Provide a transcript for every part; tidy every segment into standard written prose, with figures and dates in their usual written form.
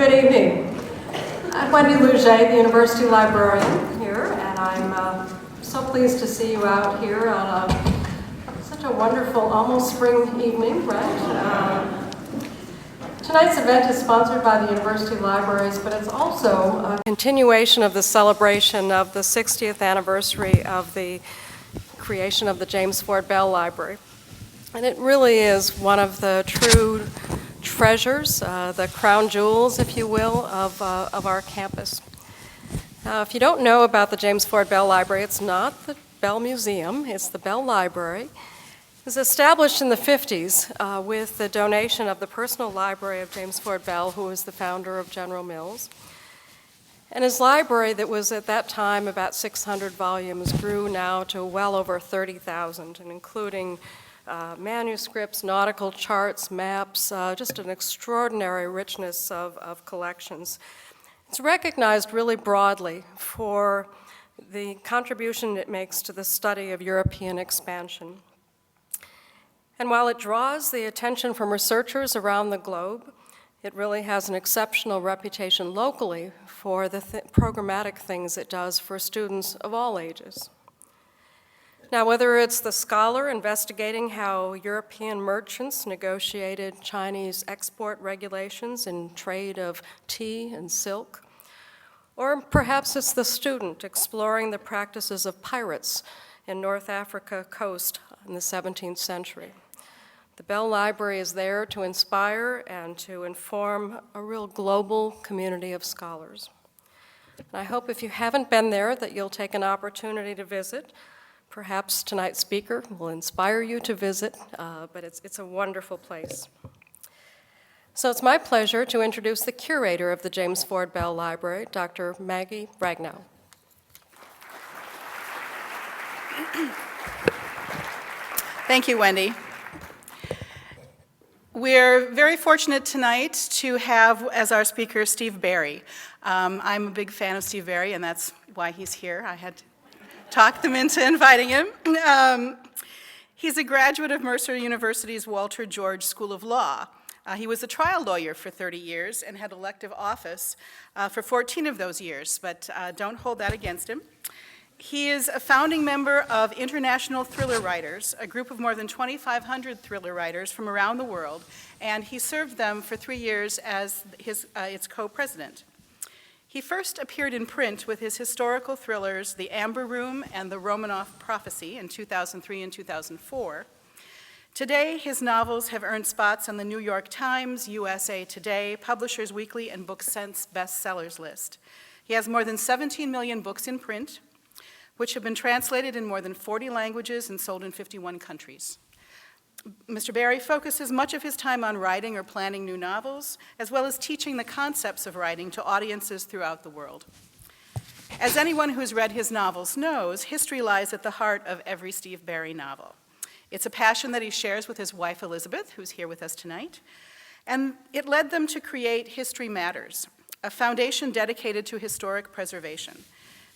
Good evening. I'm Wendy Luget, the University Librarian here, and I'm so pleased to see you out here on such a wonderful, almost spring evening, right? Tonight's event is sponsored by the University Libraries, but it's also a continuation of the celebration of the 60th anniversary of the creation of the James Ford Bell Library. And it really is one of the true treasures, the crown jewels, if you will, of our campus. Now, if you don't know about the James Ford Bell Library, it's not the Bell Museum, it's the Bell Library. It was established in the 50s with the donation of the personal library of James Ford Bell, who was the founder of General Mills. And his library, that was at that time about 600 volumes, grew now to well over 30,000, and including manuscripts, nautical charts, maps, just an extraordinary richness of collections. It's recognized really broadly for the contribution it makes to the study of European expansion. And while it draws the attention from researchers around the globe, it really has an exceptional reputation locally for the programmatic things it does for students of all ages. Now, whether it's the scholar investigating how European merchants negotiated Chinese export regulations in trade of tea and silk, or perhaps it's the student exploring the practices of pirates in North Africa coast in the 17th century. The Bell Library is there to inspire and to inform a real global community of scholars. And I hope if you haven't been there that you'll take an opportunity to visit. Perhaps tonight's speaker will inspire you to visit, but it's a wonderful place. So it's my pleasure to introduce the curator of the James Ford Bell Library, Dr. Maggie Ragnow. Thank you, Wendy. We're very fortunate tonight to have as our speaker Steve Barry. I'm a big fan of Steve Barry, and that's why he's here. I had to talk them into inviting him. He's a graduate of Mercer University's Walter George School of Law. He was a trial lawyer for 30 years and had elective office for 14 of those years, but don't hold that against him. He is a founding member of International Thriller Writers, a group of more than 2,500 thriller writers from around the world, and he served them for 3 years as its co-president. He first appeared in print with his historical thrillers, The Amber Room and The Romanov Prophecy in 2003 and 2004. Today, his novels have earned spots on the New York Times, USA Today, Publishers Weekly, and BookSense bestsellers list. He has more than 17 million books in print, which have been translated in more than 40 languages and sold in 51 countries. Mr. Barry focuses much of his time on writing or planning new novels, as well as teaching the concepts of writing to audiences throughout the world. As anyone who's read his novels knows, history lies at the heart of every Steve Barry novel. It's a passion that he shares with his wife, Elizabeth, who's here with us tonight, and it led them to create History Matters, a foundation dedicated to historic preservation.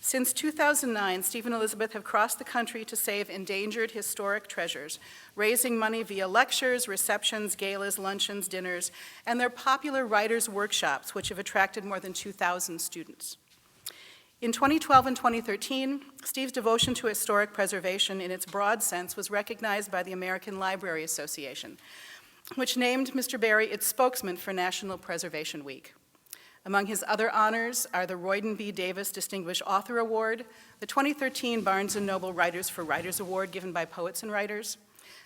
Since 2009, Steve and Elizabeth have crossed the country to save endangered historic treasures, raising money via lectures, receptions, galas, luncheons, dinners, and their popular writers' workshops, which have attracted more than 2,000 students. In 2012 and 2013, Steve's devotion to historic preservation in its broad sense was recognized by the American Library Association, which named Mr. Barry its spokesman for National Preservation Week. Among his other honors are the Royden B. Davis Distinguished Author Award, the 2013 Barnes & Noble Writers for Writers Award given by Poets and Writers,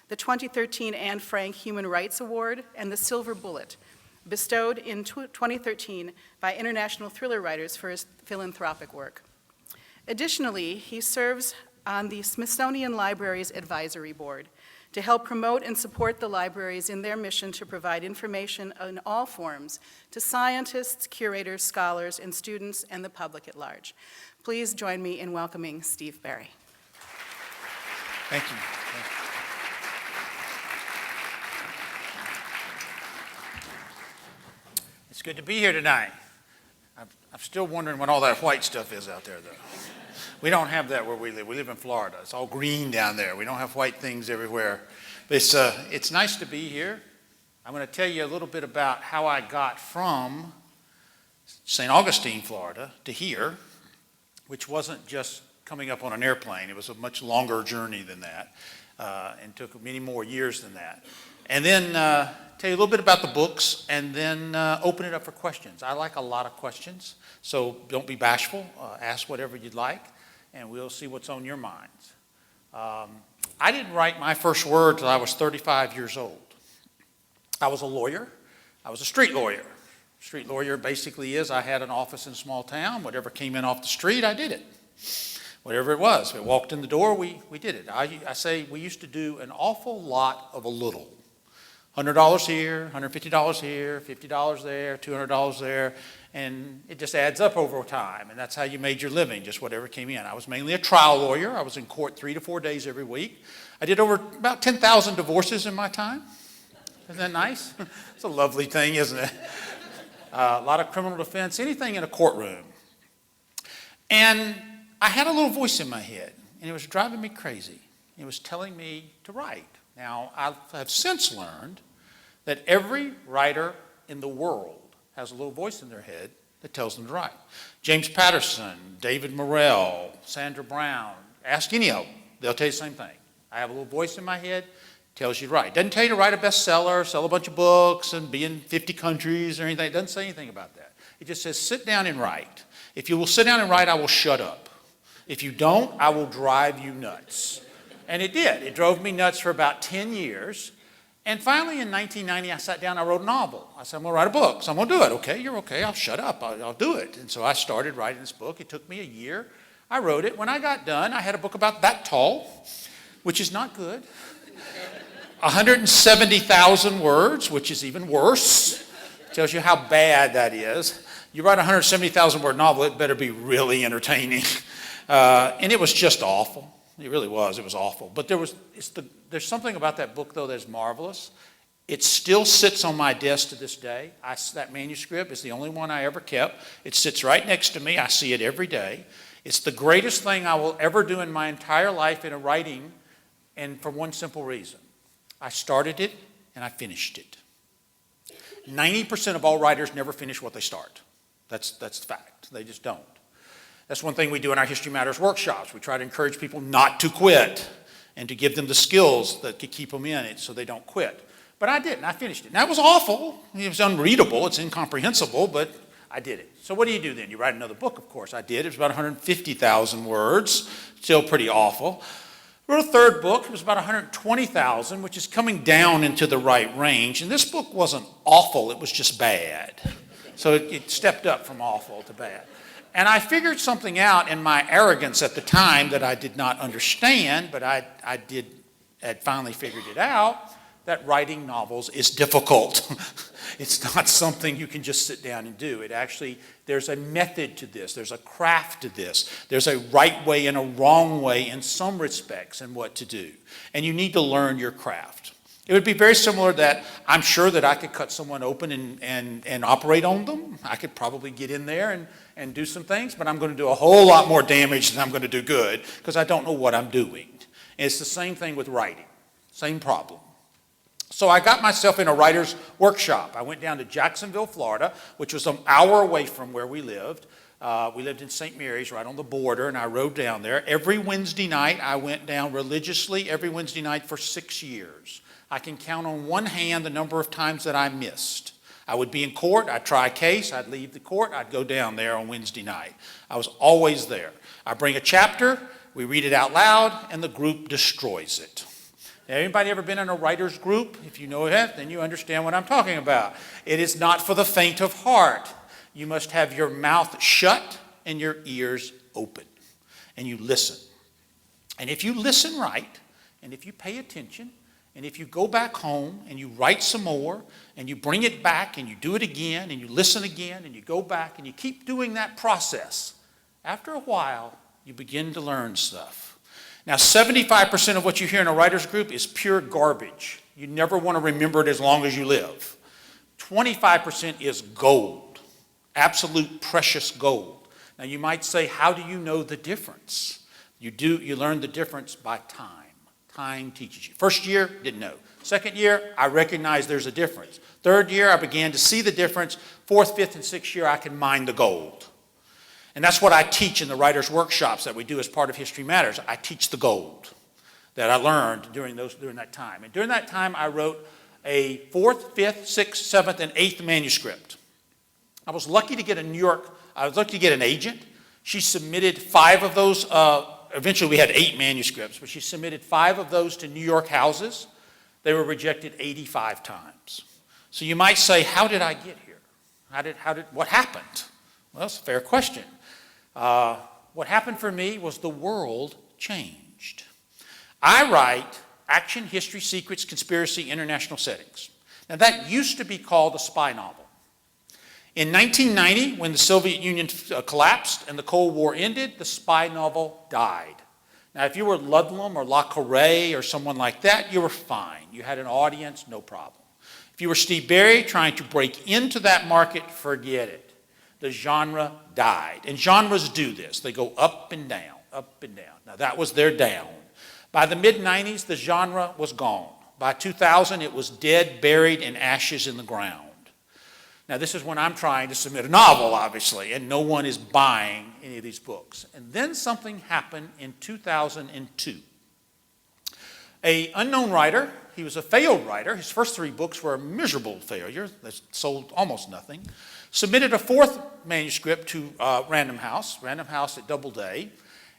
the 2013 Anne Frank Human Rights Award, and the Silver Bullet, bestowed in 2013 by International Thriller Writers for his philanthropic work. Additionally, he serves on the Smithsonian Library's Advisory Board to help promote and support the libraries in their mission to provide information in all forms to scientists, curators, scholars, and students, and the public at large. Please join me in welcoming Steve Barry. Thank you. It's good to be here tonight. I'm still wondering what all that white stuff is out there, though. We don't have that where we live. We live in Florida. It's all green down there. We don't have white things everywhere. But it's nice to be here. I'm going to tell you a little bit about how I got from St. Augustine, Florida, to here, which wasn't just coming up on an airplane. It was a much longer journey than that, and took many more years than that. And then tell you a little bit about the books, and then open it up for questions. I like a lot of questions, so don't be bashful. Ask whatever you'd like, and we'll see what's on your minds. I didn't write my first word till I was 35 years old. I was a lawyer. I was a street lawyer. Street lawyer basically is I had an office in a small town. Whatever came in off the street, I did it. Whatever it was. If it walked in the door, we did it. I say we used to do an awful lot of a little. $100 here, $150 here, $50 there, $200 there, and it just adds up over time, and that's how you made your living, just whatever came in. I was mainly a trial lawyer. I was in court 3 to 4 days every week. I did over about 10,000 divorces in my time. Isn't that nice? It's a lovely thing, isn't it? A lot of criminal defense, anything in a courtroom. And I had a little voice in my head, and it was driving me crazy. It was telling me to write. Now, I have since learned that every writer in the world has a little voice in their head that tells them to write. James Patterson, David Morrell, Sandra Brown, ask any of them. They'll tell you the same thing. I have a little voice in my head, tells you to write. Doesn't tell you to write a bestseller, sell a bunch of books, and be in 50 countries or anything. It doesn't say anything about that. It just says, sit down and write. If you will sit down and write, I will shut up. If you don't, I will drive you nuts. And it did. It drove me nuts for about 10 years. And finally, in 1990, I sat down, I wrote a novel. I said, I'm going to write a book, so I'm going to do it. Okay, you're okay, I'll shut up, I'll do it. And so I started writing this book. It took me a year. I wrote it. When I got done, I had a book about that tall, which is not good. 170,000 words, which is even worse. Tells you how bad that is. You write a 170,000 word novel, it better be really entertaining. And it was just awful. It really was. It was awful. But there's something about that book, though, that's marvelous. It still sits on my desk to this day. That manuscript is the only one I ever kept. It sits right next to me. I see it every day. It's the greatest thing I will ever do in my entire life in a writing, and for one simple reason. I started it, and I finished it. 90% of all writers never finish what they start. That's the fact. They just don't. That's one thing we do in our History Matters workshops. We try to encourage people not to quit and to give them the skills that could keep them in it so they don't quit. But I didn't. I finished it. Now, it was awful. It was unreadable. It's incomprehensible, but I did it. So what do you do then? You write another book, of course. I did. It was about 150,000 words. Still pretty awful. I wrote a third book. It was about 120,000, which is coming down into the right range. And this book wasn't awful. It was just bad. So it stepped up from awful to bad. And I figured something out in my arrogance at the time that I did not understand, but I had finally figured it out, that writing novels is difficult. It's not something you can just sit down and do. There's a method to this. There's a craft to this. There's a right way and a wrong way in some respects in what to do. And you need to learn your craft. It would be very similar that I'm sure that I could cut someone open and operate on them. I could probably get in there and do some things, but I'm going to do a whole lot more damage than I'm going to do good because I don't know what I'm doing. And it's the same thing with writing. Same problem. So I got myself in a writer's workshop. I went down to Jacksonville, Florida, which was an hour away from where we lived. We lived in St. Mary's, right on the border, and I rode down there. Every Wednesday night, I went down religiously every Wednesday night for 6 years. I can count on one hand the number of times that I missed. I would be in court, I'd try a case, I'd leave the court, I'd go down there on Wednesday night. I was always there. I bring a chapter, we read it out loud, and the group destroys it. Anybody ever been in a writer's group? If you know that, then you understand what I'm talking about. It is not for the faint of heart. You must have your mouth shut and your ears open. And you listen. And if you listen right, and if you pay attention, and if you go back home and you write some more, and you bring it back and you do it again, and you listen again, and you go back, and you keep doing that process, after a while, you begin to learn stuff. Now, 75% of what you hear in a writer's group is pure garbage. You never want to remember it as long as you live. 25% is gold, absolute precious gold. Now, you might say, how do you know the difference? You learn the difference by time. Time teaches you. First year, didn't know. Second year, I recognized there's a difference. Third year, I began to see the difference. Fourth, fifth, and sixth year, I can mine the gold. And that's what I teach in the writers' workshops that we do as part of History Matters. I teach the gold that I learned during that time. And during that time, I wrote a fourth, fifth, sixth, seventh, and eighth manuscript. I was lucky to get an agent. She submitted 5 of those. Eventually, we had 8 manuscripts, but she submitted 5 of those to New York houses. They were rejected 85 times. So you might say, how did I get here? What happened? Well, that's a fair question. What happened for me was the world changed. I write action, history, secrets, conspiracy, international settings. Now, that used to be called a spy novel. In 1990, when the Soviet Union collapsed and the Cold War ended, the spy novel died. Now, if you were Ludlum or Le Carre or someone like that, you were fine. You had an audience, no problem. If you were Steve Berry trying to break into that market, forget it. The genre died. And genres do this. They go up and down, up and down. Now, that was their down. By the mid-90s, the genre was gone. By 2000, it was dead, buried in ashes in the ground. Now, this is when I'm trying to submit a novel, obviously, and no one is buying any of these books. And then something happened in 2002. An unknown writer, he was a failed writer. His first 3 books were a miserable failure. They sold almost nothing. Submitted a 4th manuscript to Random House at Doubleday.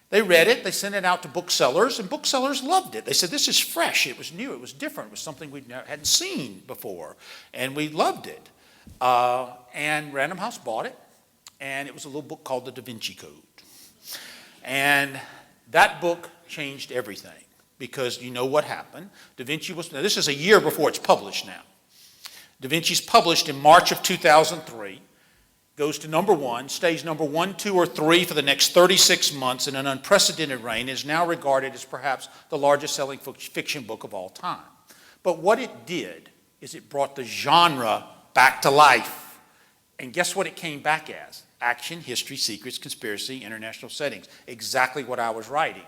They read it, they sent it out to booksellers, and booksellers loved it. They said, this is fresh, it was new, it was different, it was something we hadn't seen before, and we loved it. And Random House bought it, and it was a little book called the Da Vinci Code. And that book changed everything, because you know what happened. Da Vinci was, now this is a year before it's published now. Da Vinci's published in March of 2003. Goes to number 1, stays number 1, 2, or 3 for the next 36 months in an unprecedented reign, is now regarded as perhaps the largest selling fiction book of all time. But what it did is it brought the genre back to life. And guess what it came back as? Action, history, secrets, conspiracy, international settings. Exactly what I was writing.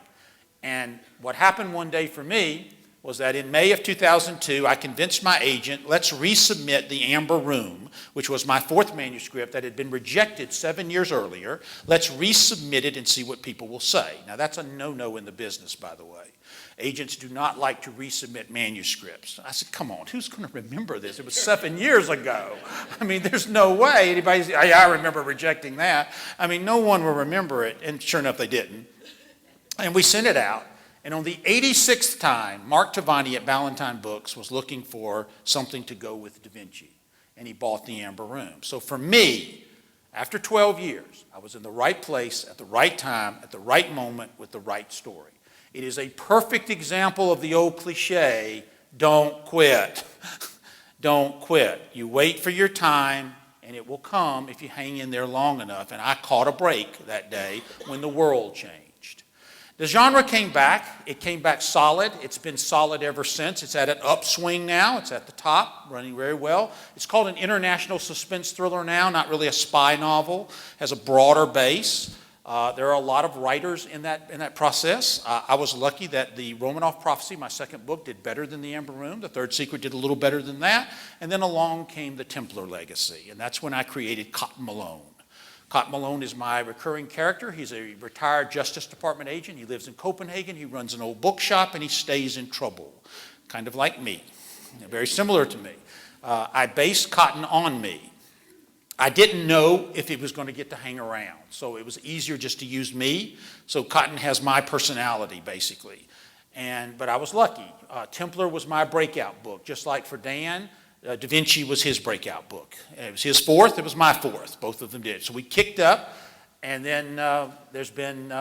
And what happened one day for me was that in May of 2002, I convinced my agent, let's resubmit The Amber Room, which was my 4th manuscript that had been rejected 7 years earlier. Let's resubmit it and see what people will say. Now, that's a no-no in the business, by the way. Agents do not like to resubmit manuscripts. I said, come on, who's going to remember this? It was 7 years ago. I mean, there's no way anybody's, I remember rejecting that. I mean, no one will remember it, and sure enough, they didn't. And we sent it out. And on the 86th time, Mark Tavani at Ballantine Books was looking for something to go with Da Vinci. And he bought The Amber Room. So for me, after 12 years, I was in the right place at the right time, at the right moment, with the right story. It is a perfect example of the old cliche, don't quit. Don't quit. You wait for your time, and it will come if you hang in there long enough. And I caught a break that day when the world changed. The genre came back. It came back solid. It's been solid ever since. It's at an upswing now. It's at the top, running very well. It's called an international suspense thriller now, not really a spy novel. Has a broader base. There are a lot of writers in that process. I was lucky that the Romanov Prophecy, my 2nd book, did better than The Amber Room. The 3rd Secret did a little better than that. And then along came the Templar Legacy. And that's when I created Cotton Malone. Cotton Malone is my recurring character. He's a retired Justice Department agent. He lives in Copenhagen. He runs an old bookshop, and he stays in trouble, kind of like me, very similar to me. I based Cotton on me. I didn't know if he was going to get to hang around, so it was easier just to use me. So Cotton has my personality, basically. But I was lucky. Templar was my breakout book, just like for Dan. Da Vinci was his breakout book. It was his 4th, it was my 4th. Both of them did. So we kicked up, and then there's been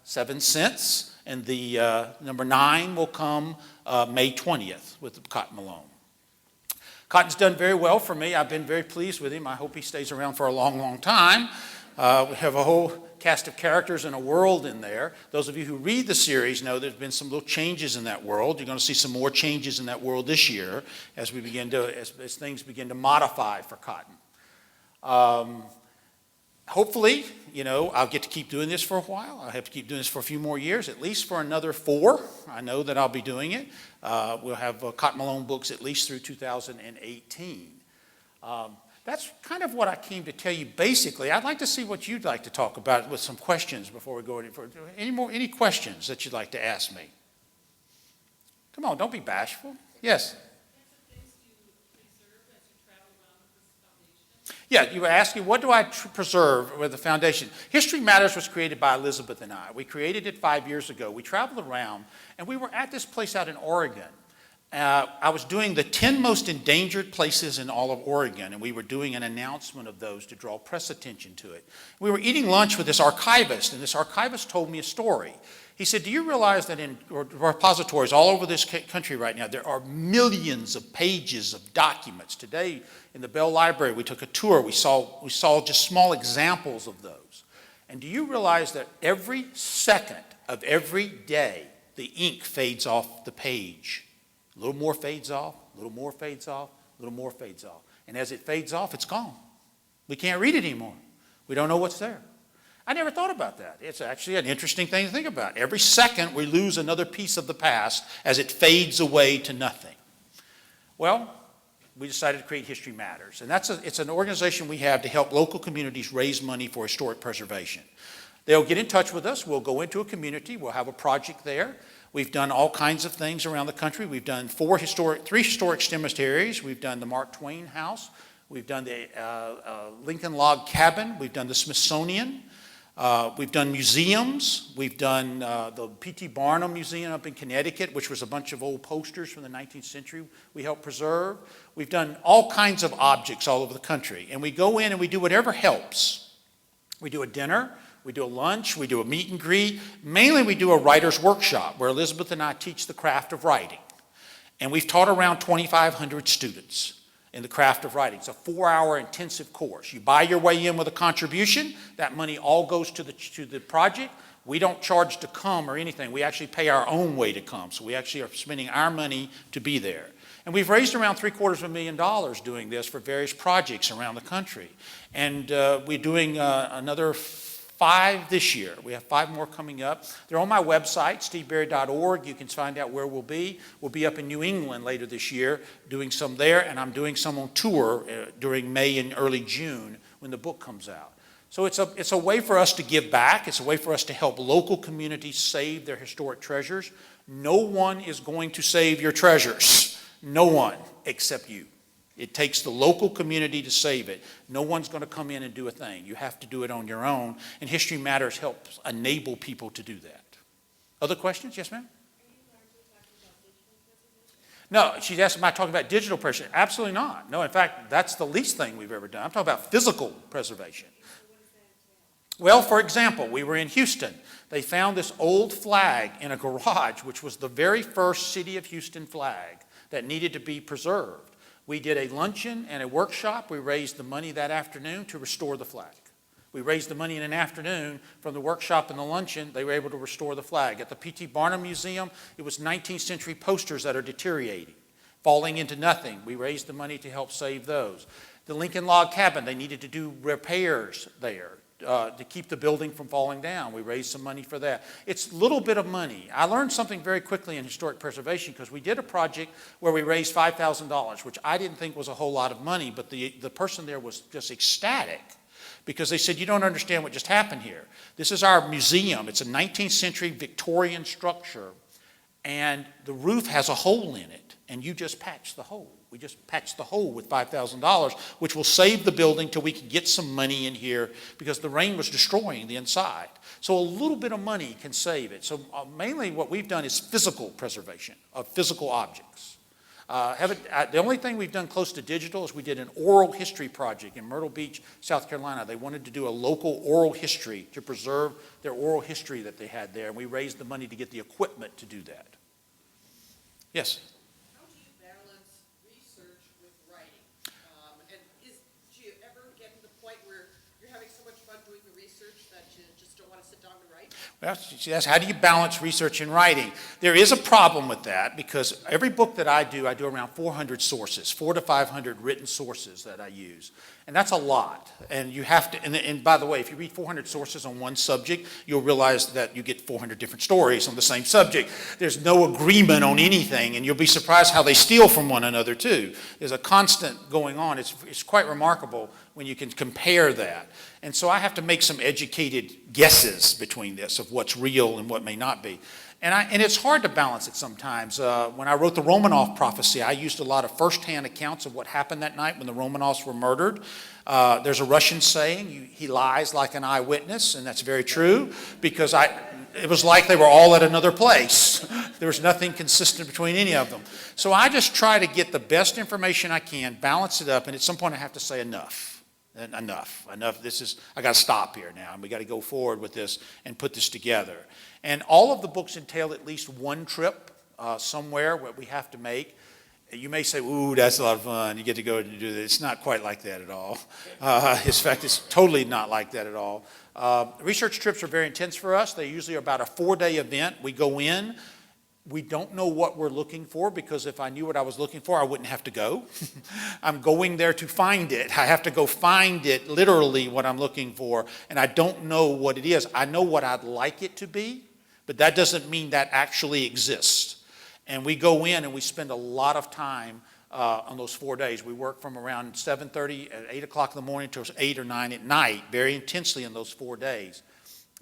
7 since, and the number 9 will come May 20th with Cotton Malone. Cotton's done very well for me. I've been very pleased with him. I hope he stays around for a long, long time. We have a whole cast of characters and a world in there. Those of you who read the series know there's been some little changes in that world. You're going to see some more changes in that world this year as we begin to, as things begin to modify for Cotton. Hopefully, I'll get to keep doing this for a while. I'll have to keep doing this for a few more years, at least for another 4. I know that I'll be doing it. We'll have Cotton Malone books at least through 2018. That's kind of what I came to tell you basically. I'd like to see what you'd like to talk about with some questions before we go any further. Any questions that you'd like to ask me? Come on, don't be bashful. Yes? Yeah, you were asking, what do I preserve with the foundation? History Matters was created by Elizabeth and I. We created it 5 years ago. We traveled around, and we were at this place out in Oregon. I was doing the 10 most endangered places in all of Oregon, and we were doing an announcement of those to draw press attention to it. We were eating lunch with this archivist, and this archivist told me a story. He said, do you realize that in repositories all over this country right now, there are millions of pages of documents? Today, in the Bell Library, we took a tour. We saw just small examples of those. And do you realize that every second of every day, the ink fades off the page? A little more fades off, a little more fades off, a little more fades off. And as it fades off, it's gone. We can't read it anymore. We don't know what's there. I never thought about that. It's actually an interesting thing to think about. Every second, we lose another piece of the past as it fades away to nothing. Well, we decided to create History Matters. And it's an organization we have to help local communities raise money for historic preservation. They'll get in touch with us. We'll go into a community. We'll have a project there. We've done all kinds of things around the country. We've done 3 historic cemeteries. We've done the Mark Twain House. We've done the Lincoln Log Cabin. We've done the Smithsonian. We've done museums. We've done the P.T. Barnum Museum up in Connecticut, which was a bunch of old posters from the 19th century we helped preserve. We've done all kinds of objects all over the country. And we go in and we do whatever helps. We do a dinner. We do a lunch, we do a meet and greet. Mainly we do a writer's workshop where Elizabeth and I teach the craft of writing. And we've taught around 2,500 students in the craft of writing. It's a 4-hour intensive course. You buy your way in with a contribution. That money all goes to the project. We don't charge to come or anything. We actually pay our own way to come. So we actually are spending our money to be there. And we've raised around $750,000 doing this for various projects around the country. And we're doing another 5 this year. We have 5 more coming up. They're on my website, steveberry.org. You can find out where we'll be. We'll be up in New England later this year doing some there, and I'm doing some on tour during May and early June when the book comes out. So it's a way for us to give back. It's a way for us to help local communities save their historic treasures. No one is going to save your treasures. No one except you. It takes the local community to save it. No one's going to come in and do a thing. You have to do it on your own, and History Matters helps enable people to do that. Other questions? Yes, ma'am? No, she's asking, am I talking about digital preservation? Absolutely not. No, in fact, that's the least thing we've ever done. I'm talking about physical preservation. Well, for example, we were in Houston. They found this old flag in a garage, which was the very first City of Houston flag that needed to be preserved. We did a luncheon and a workshop. We raised the money that afternoon to restore the flag. We raised the money in an afternoon from the workshop and the luncheon. They were able to restore the flag. At the P.T. Barnum Museum, it was 19th century posters that are deteriorating, falling into nothing. We raised the money to help save those. The Lincoln Log Cabin, they needed to do repairs there to keep the building from falling down. We raised some money for that. It's a little bit of money. I learned something very quickly in historic preservation because we did a project where we raised $5,000, which I didn't think was a whole lot of money, but the person there was just ecstatic because they said, you don't understand what just happened here. This is our museum. It's a 19th century Victorian structure, and the roof has a hole in it, and you just patched the hole. We just patched the hole with $5,000, which will save the building till we can get some money in here because the rain was destroying the inside. So a little bit of money can save it. So mainly what we've done is physical preservation of physical objects. The only thing we've done close to digital is we did an oral history project in Myrtle Beach, South Carolina. They wanted to do a local oral history to preserve their oral history that they had there, and we raised the money to get the equipment to do that. Yes? Well, she asked, how do you balance research and writing? There is a problem with that because every book that I do around 400 sources, 400 to 500 written sources that I use. And that's a lot. And you have to, and by the way, if you read 400 sources on one subject, you'll realize that you get 400 different stories on the same subject. There's no agreement on anything, and you'll be surprised how they steal from one another too. There's a constant going on. It's quite remarkable when you can compare that. And so I have to make some educated guesses between this of what's real and what may not be. And it's hard to balance it sometimes. When I wrote the Romanov Prophecy, I used a lot of first-hand accounts of what happened that night when the Romanovs were murdered. There's a Russian saying, he lies like an eyewitness, and that's very true, because it was like they were all at another place. There was nothing consistent between any of them. So I just try to get the best information I can, balance it up, and at some point I have to say enough. Enough. I got to stop here now, and we got to go forward with this and put this together. And all of the books entail at least one trip somewhere where we have to make. You may say, ooh, that's a lot of fun. You get to go and do this. It's not quite like that at all. In fact, it's totally not like that at all. Research trips are very intense for us. They usually are about a 4-day event. We go in. We don't know what we're looking for, because if I knew what I was looking for, I wouldn't have to go. I'm going there to find it. I have to go find it, literally what I'm looking for, and I don't know what it is. I know what I'd like it to be, but that doesn't mean that actually exists. And we go in and we spend a lot of time on those 4 days. We work from around 7:30 at 8 o'clock in the morning till 8 or 9 at night, very intensely in those 4 days.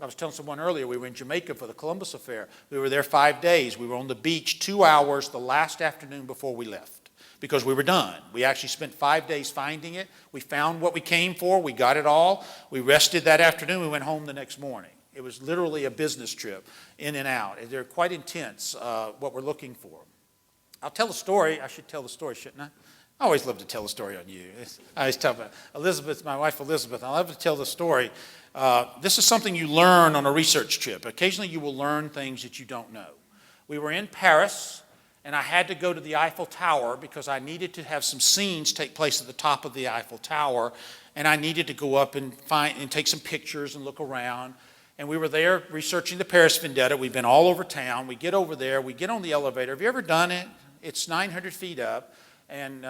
I was telling someone earlier, we were in Jamaica for the Columbus Affair. We were there 5 days. We were on the beach 2 hours the last afternoon before we left, because we were done. We actually spent 5 days finding it. We found what we came for. We got it all. We rested that afternoon. We went home the next morning. It was literally a business trip, in and out. They're quite intense, what we're looking for. I'll tell a story. I should tell the story, shouldn't I? I always love to tell a story on you. I always tell Elizabeth, my wife Elizabeth, I love to tell the story. This is something you learn on a research trip. Occasionally you will learn things that you don't know. We were in Paris, and I had to go to the Eiffel Tower because I needed to have some scenes take place at the top of the Eiffel Tower, and I needed to go up and take some pictures and look around. And we were there researching the Paris Vendetta. We've been all over town. We get over there. We get on the elevator. Have you ever done it? It's 900 feet up, and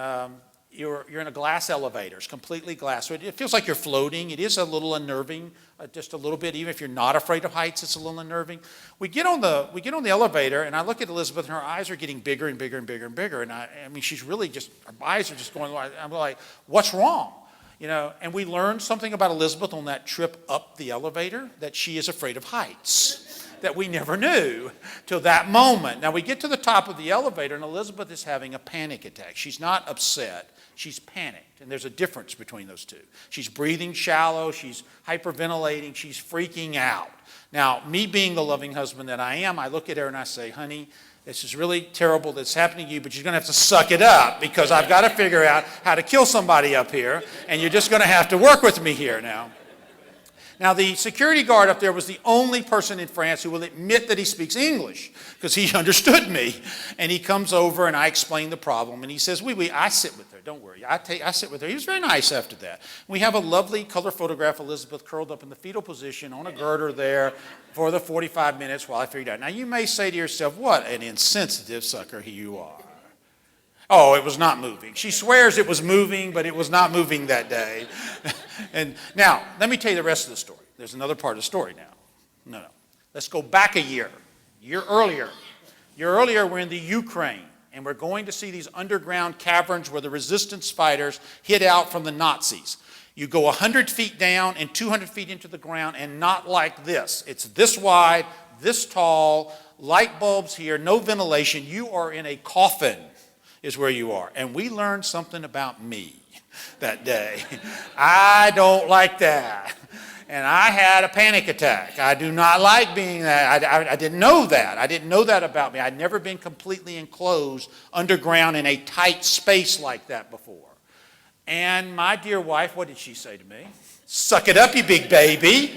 you're in a glass elevator. It's completely glass. So it feels like you're floating. It is a little unnerving, just a little bit. Even if you're not afraid of heights, it's a little unnerving. We get on the elevator, and I look at Elizabeth, and her eyes are getting bigger and bigger and bigger and bigger. And I mean, she's really just, her eyes are just going. I'm like, what's wrong? You know, and we learned something about Elizabeth on that trip up the elevator, that she is afraid of heights, that we never knew till that moment. Now we get to the top of the elevator, and Elizabeth is having a panic attack. She's not upset, she's panicked, and there's a difference between those two. She's breathing shallow, she's hyperventilating, she's freaking out. Now, me being the loving husband that I am, I look at her and I say, honey, this is really terrible that's happening to you, but you're going to have to suck it up, because I've got to figure out how to kill somebody up here, and you're just going to have to work with me here now. Now, the security guard up there was the only person in France who will admit that he speaks English, because he understood me. And he comes over, and I explain the problem, and he says, oui, I sit with her. Don't worry. I sit with her. He was very nice after that. We have a lovely color photograph of Elizabeth curled up in the fetal position on a girder there for the 45 minutes while I figured it out. Now, you may say to yourself, what an insensitive sucker you are. Oh, it was not moving. She swears it was moving, but it was not moving that day. And now, let me tell you the rest of the story. There's another part of the story now. No. Let's go back a year. Year earlier, we're in the Ukraine, and we're going to see these underground caverns where the resistance fighters hid out from the Nazis. You go 100 feet down and 200 feet into the ground, and not like this. It's this wide, this tall, light bulbs here, no ventilation. You are in a coffin is where you are. And we learned something about me that day. I don't like that. And I had a panic attack. I do not like being that. I didn't know that. I didn't know that about me. I'd never been completely enclosed underground in a tight space like that before. And my dear wife, what did she say to me? Suck it up, you big baby.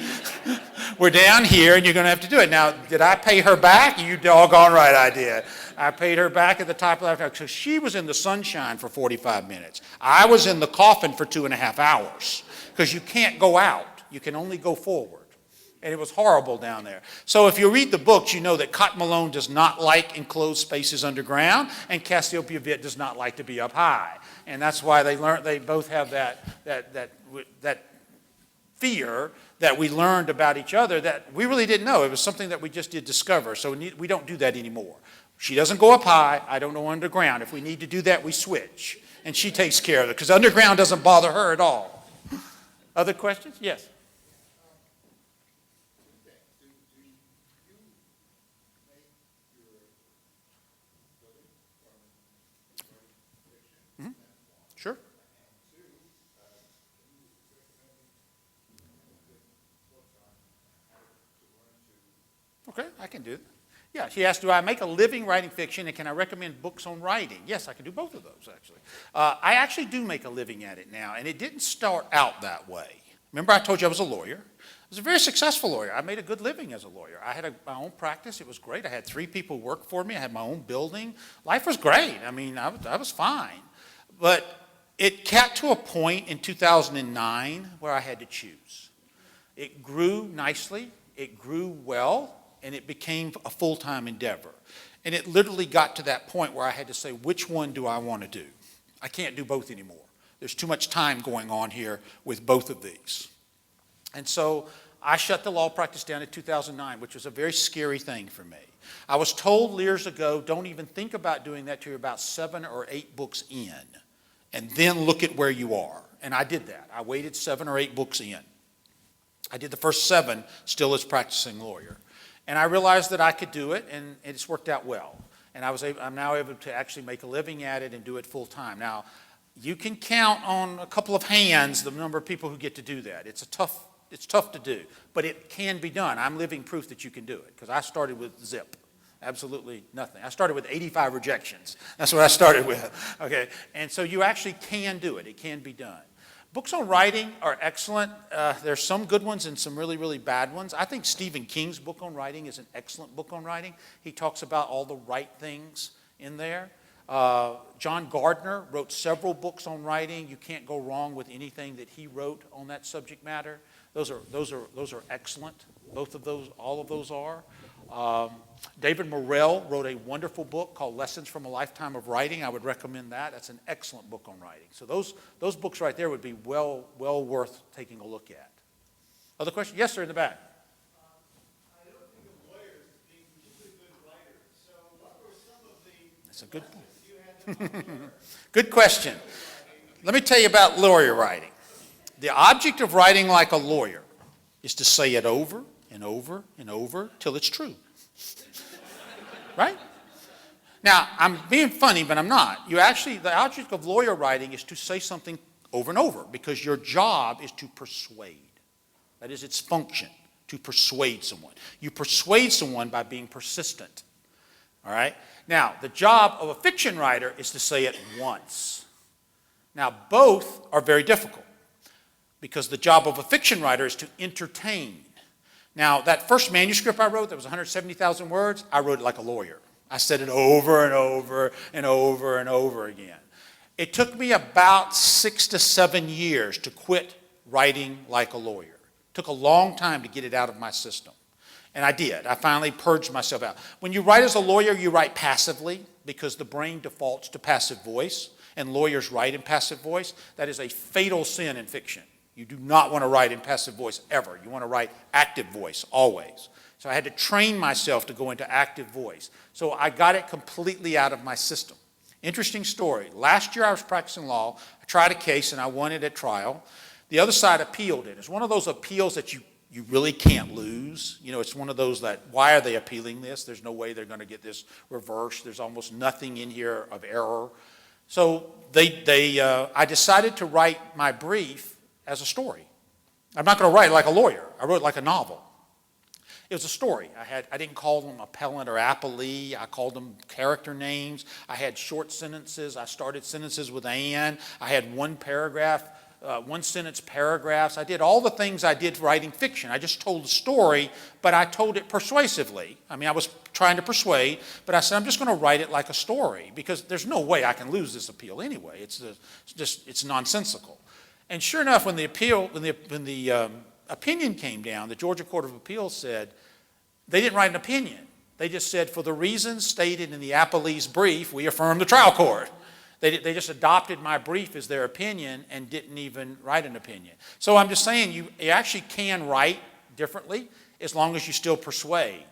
We're down here, and you're going to have to do it. Now, did I pay her back? You doggone right I did. I paid her back at the top of that. So she was in the sunshine for 45 minutes. I was in the coffin for 2.5 hours, because you can't go out. You can only go forward. and it was horrible down there. So if you read the books, you know that Cotton Malone does not like enclosed spaces underground, and Cassiopeia Vitt does not like to be up high. And that's why they both have that fear that we learned about each other that we really didn't know. It was something that we just did discover, so we don't do that anymore. She doesn't go up high, I don't go underground. If we need to do that, we switch. And she takes care of it, because underground doesn't bother her at all. Other questions? Yes. Mm-hmm. Sure. Okay, I can do it. Yeah, she asked, do I make a living writing fiction, and can I recommend books on writing? Yes, I can do both of those, actually. I actually do make a living at it now, and it didn't start out that way. Remember I told you I was a lawyer? I was a very successful lawyer. I made a good living as a lawyer. I had my own practice. It was great. I had 3 people work for me. I had my own building. Life was great. I mean, I was fine. But it got to a point in 2009 where I had to choose. It grew nicely. It grew well. And it became a full-time endeavor. And it literally got to that point where I had to say, which one do I want to do? I can't do both anymore. There's too much time going on here with both of these. And so I shut the law practice down in 2009, which was a very scary thing for me. I was told years ago, don't even think about doing that till you're about 7 or 8 books in, and then look at where you are. And I did that. I waited 7 or 8 books in. I did the first 7 still as practicing lawyer. And I realized that I could do it, and it's worked out well. And I'm now able to actually make a living at it and do it full time. Now, you can count on a couple of hands the number of people who get to do that. It's tough to do, but it can be done. I'm living proof that you can do it, because I started with zip, absolutely nothing. I started with 85 rejections. That's what I started with, okay? And so you actually can do it. It can be done. Books on writing are excellent. There's some good ones and some really, really bad ones. I think Stephen King's book on writing is an excellent book on writing. He talks about all the right things in there. John Gardner wrote several books on writing. You can't go wrong with anything that he wrote on that subject matter. Those are excellent. All of those are. David Morrell wrote a wonderful book called Lessons from a Lifetime of Writing. I would recommend that. That's an excellent book on writing. So those books right there would be well worth taking a look at. Other questions? Yes, sir, in the back. I don't think of lawyers as being particularly good writers. So what were some of the That's a good point. you had to Good question. Let me tell you about lawyer writing. The object of writing like a lawyer is to say it over and over and over till it's true. Right? Now, I'm being funny, but I'm not. The object of lawyer writing is to say something over and over, because your job is to persuade. That is its function, to persuade someone. You persuade someone by being persistent. All right? Now, the job of a fiction writer is to say it once. Now, both are very difficult, because the job of a fiction writer is to entertain. Now, that first manuscript I wrote that was 170,000 words, I wrote it like a lawyer. I said it over and over and over and over again. It took me about 6 to 7 years to quit writing like a lawyer. It took a long time to get it out of my system. And I did. I finally purged myself out. When you write as a lawyer, you write passively, because the brain defaults to passive voice, and lawyers write in passive voice. That is a fatal sin in fiction. You do not want to write in passive voice ever. You want to write active voice always. So I had to train myself to go into active voice. So I got it completely out of my system. Interesting story. Last year I was practicing law. I tried a case and I won it at trial. The other side appealed it. It's one of those appeals that you really can't lose. You know, it's one of those that, why are they appealing this? There's no way they're going to get this reversed. There's almost nothing in here of error. So I decided to write my brief as a story. I'm not going to write like a lawyer. I wrote like a novel. It was a story. I didn't call them appellant or appellee. I called them character names. I had short sentences. I started sentences with "and." I had one sentence paragraphs. I did all the things I did writing fiction. I just told the story, but I told it persuasively. I mean, I was trying to persuade, but I said, I'm just going to write it like a story, because there's no way I can lose this appeal anyway. It's nonsensical. And sure enough, when the opinion came down, the Georgia Court of Appeals said they didn't write an opinion. They just said, for the reasons stated in the appellee's brief, we affirm the trial court. They just adopted my brief as their opinion and didn't even write an opinion. So I'm just saying you actually can write differently as long as you still persuade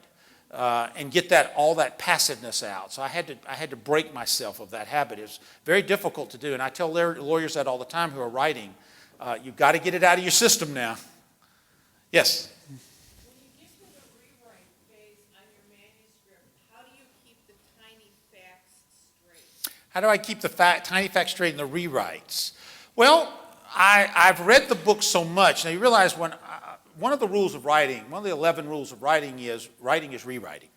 and get all that passiveness out. So I had to break myself of that habit. It's very difficult to do, and I tell lawyers that all the time who are writing. You've got to get it out of your system now. Yes? When you get to the rewrite phase on your manuscript, how do you keep the tiny facts straight? How do I keep the tiny facts straight in the rewrites? Well, I've read the book so much. Now, you realize one of the rules of writing, one of the 11 rules of writing is rewriting.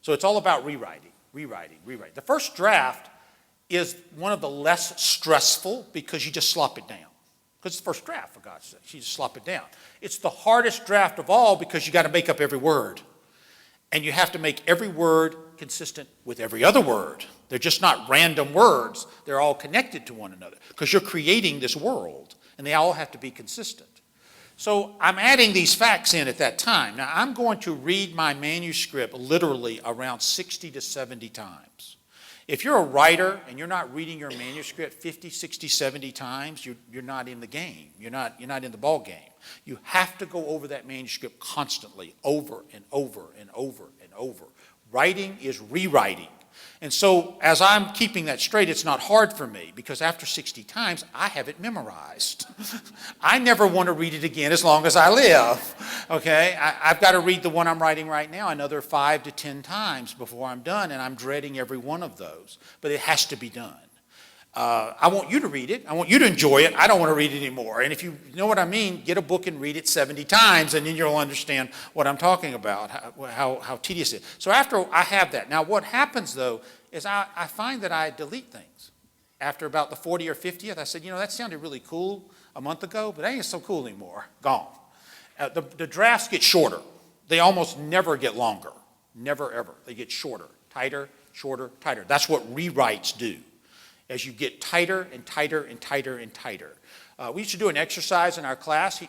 So it's all about rewriting. The first draft is one of the less stressful because you just slop it down. Because it's the first draft, for God's sake. You just slop it down. It's the hardest draft of all because you got to make up every word. And you have to make every word consistent with every other word. They're just not random words. They're all connected to one another because you're creating this world, and they all have to be consistent. So I'm adding these facts in at that time. Now, I'm going to read my manuscript literally around 60 to 70 times. If you're a writer and you're not reading your manuscript 50, 60, 70 times, you're not in the game. You're not in the ball game. You have to go over that manuscript constantly, over and over and over and over. Writing is rewriting. And so as I'm keeping that straight, it's not hard for me because after 60 times, I have it memorized. I never want to read it again as long as I live, okay? I've got to read the one I'm writing right now another 5 to 10 times before I'm done, and I'm dreading every one of those. But it has to be done. I want you to read it. I want you to enjoy it. I don't want to read it anymore. And if you know what I mean, get a book and read it 70 times, and then you'll understand what I'm talking about, how tedious it is. So after I have that, now what happens, though, is I find that I delete things. After about the 40th or 50th, I said, that sounded really cool a month ago, but that ain't so cool anymore. Gone. The drafts get shorter. They almost never get longer. Never, ever. They get shorter. Tighter, shorter, tighter. That's what rewrites do. As you get tighter and tighter and tighter and tighter. We used to do an exercise in our class.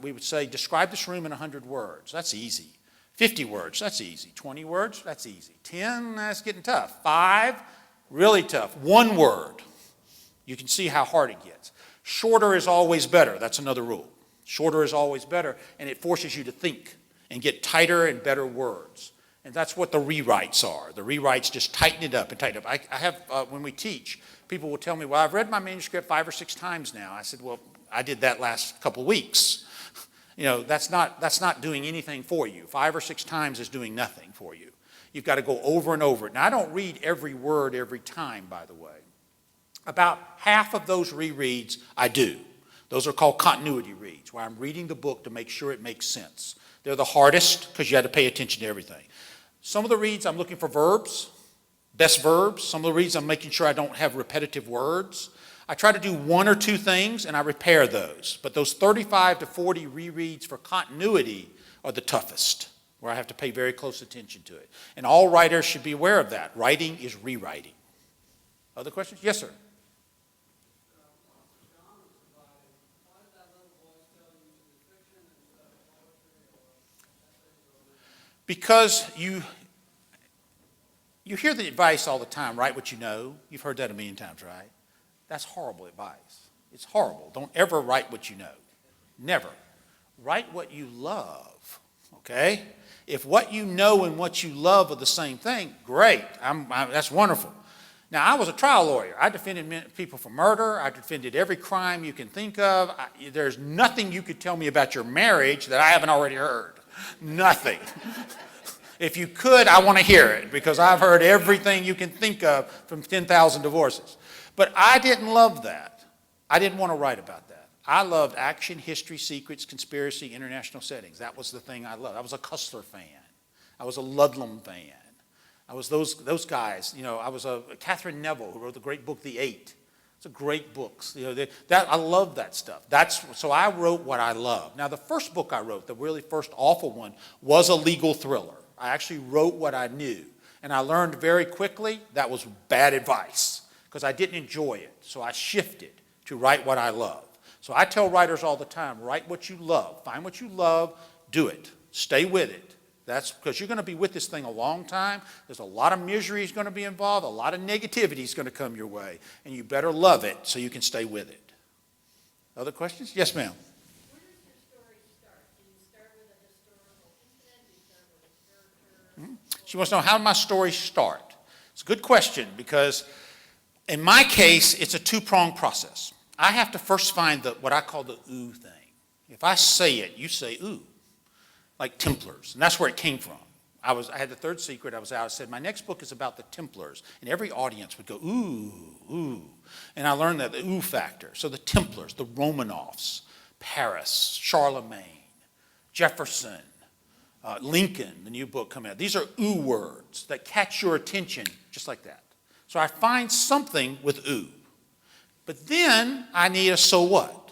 We would say, describe this room in 100 words. That's easy. 50 words, that's easy. 20 words, that's easy. 10, that's getting tough. 5, really tough. 1 word. You can see how hard it gets. Shorter is always better. That's another rule. Shorter is always better, and it forces you to think and get tighter and better words. And that's what the rewrites are. The rewrites just tighten it up and tighten it up. I have, when we teach, people will tell me, well, I've read my manuscript 5 or 6 times now. I said, well, I did that last couple of weeks. That's not doing anything for you. 5 or 6 times is doing nothing for you. You've got to go over and over it. Now, I don't read every word every time, by the way. About half of those rereads I do. Those are called continuity reads, where I'm reading the book to make sure it makes sense. They're the hardest because you have to pay attention to everything. Some of the reads I'm looking for verbs, best verbs. Some of the reads I'm making sure I don't have repetitive words. I try to do 1 or 2 things and I repair those. But those 35 to 40 rereads for continuity are the toughest, where I have to pay very close attention to it. And all writers should be aware of that. Writing is rewriting. Other questions? Yes, sir. Because you hear the advice all the time, write what you know. You've heard that a million times, right? That's horrible advice. It's horrible. Don't ever write what you know. Never. Write what you love, okay? If what you know and what you love are the same thing, great. That's wonderful. Now, I was a trial lawyer. I defended people for murder. I defended every crime you can think of. There's nothing you could tell me about your marriage that I haven't already heard. Nothing. If you could, I want to hear it because I've heard everything you can think of from 10,000 divorces. But I didn't love that. I didn't want to write about that. I loved action, history, secrets, conspiracy, international settings. That was the thing I loved. I was a Cussler fan. I was a Ludlum fan. I was those guys. I was a Catherine Neville who wrote the great book, The Eight. It's a great book. I love that stuff. So I wrote what I love. Now, the first book I wrote, the really first awful one, was a legal thriller. I actually wrote what I knew. And I learned very quickly that was bad advice because I didn't enjoy it. So I shifted to write what I love. So I tell writers all the time, write what you love. Find what you love, do it. Stay with it. That's because you're going to be with this thing a long time. There's a lot of misery is going to be involved. A lot of negativity is going to come your way. And you better love it so you can stay with it. Other questions? Yes, ma'am. Where does your story start? Do you start with a historical incident? Do you start with a character? She wants to know, how did my story start? It's a good question because in my case, it's a two-pronged process. I have to first find what I call the ooh thing. If I say it, you say ooh, like Templars. And that's where it came from. I had the third secret. I said, my next book is about the Templars. And every audience would go, ooh, ooh. And I learned that, the ooh factor. So the Templars, the Romanovs, Paris, Charlemagne, Jefferson, Lincoln, the new book coming out. These are ooh words that catch your attention just like that. So I find something with ooh. But then I need a so what?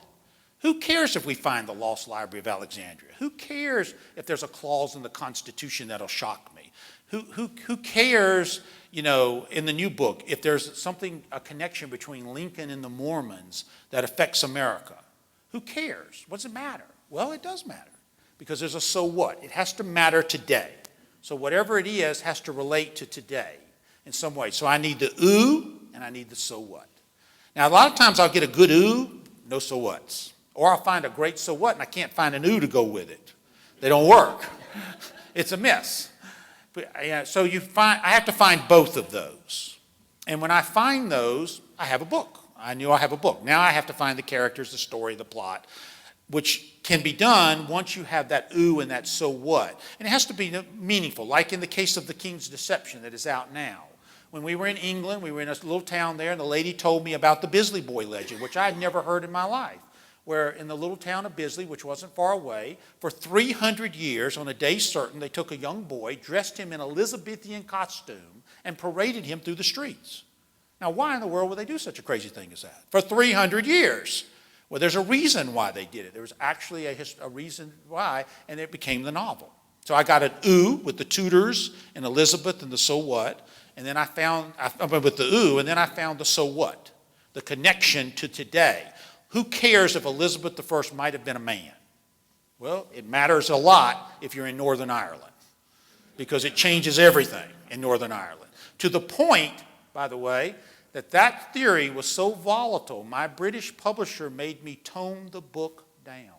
Who cares if we find the lost library of Alexandria? Who cares if there's a clause in the Constitution that'll shock me? Who cares, in the new book, if there's a connection between Lincoln and the Mormons that affects America? Who cares? What does it matter? Well, it does matter because there's a so what. It has to matter today. So whatever it is has to relate to today in some way. So I need the ooh and I need the so what. Now, a lot of times I'll get a good ooh, no so whats. Or I'll find a great so what, and I can't find an ooh to go with it. They don't work. It's a mess. But, so I have to find both of those. And when I find those, I have a book. I knew I have a book. Now I have to find the characters, the story, the plot, which can be done once you have that ooh and that so what. And it has to be meaningful, like in the case of The King's Deception that is out now. When we were in England, we were in a little town there, and the lady told me about the Bisley Boy legend, which I had never heard in my life. Where in the little town of Bisley, which wasn't far away, for 300 years, on a day certain, they took a young boy, dressed him in Elizabethan costume, and paraded him through the streets. Now, why in the world would they do such a crazy thing as that? For 300 years. Well, there's a reason why they did it. There was actually a reason why, and it became the novel. So I got an ooh with the Tudors and Elizabeth and the so what, and then I found the so what, the connection to today. Who cares if Elizabeth I might have been a man? Well, it matters a lot if you're in Northern Ireland because it changes everything in Northern Ireland. To the point, by the way, that theory was so volatile, my British publisher made me tone the book down.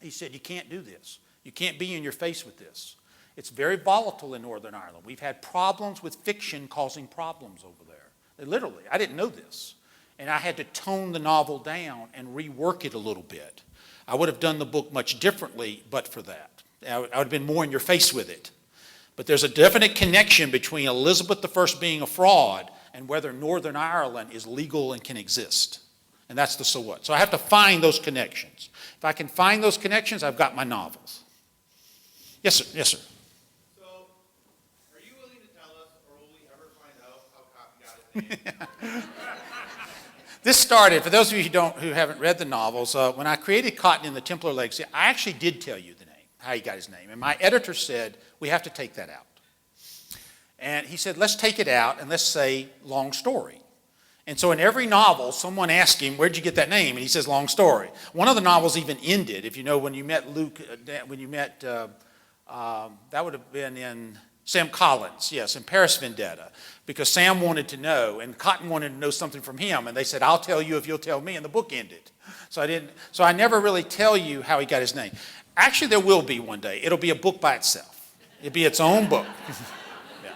He said, you can't do this. You can't be in your face with this. It's very volatile in Northern Ireland. We've had problems with fiction causing problems over there. Literally, I didn't know this. And I had to tone the novel down and rework it a little bit. I would have done the book much differently but for that. I would have been more in your face with it. But there's a definite connection between Elizabeth I being a fraud and whether Northern Ireland is legal and can exist. And that's the so what. So I have to find those connections. If I can find those connections, I've got my novels. Yes, sir. Yes, sir. So, are you willing to tell us, or will we ever find out how Cotton got his name? This started, for those of you who haven't read the novels, when I created Cotton in the Templar Legacy, I actually did tell you the name, how he got his name. And my editor said, we have to take that out. And he said, let's take it out and let's say long story. And so in every novel, someone asked him, where'd you get that name? And he says, long story. One of the novels even ended, if you know, when you met Luke, that would have been in Sam Collins, yes, in Paris Vendetta, because Sam wanted to know, and Cotton wanted to know something from him, and they said, I'll tell you if you'll tell me, and the book ended. So I never really tell you how he got his name. Actually, there will be one day. It'll be a book by itself. It'll be its own book. Yeah.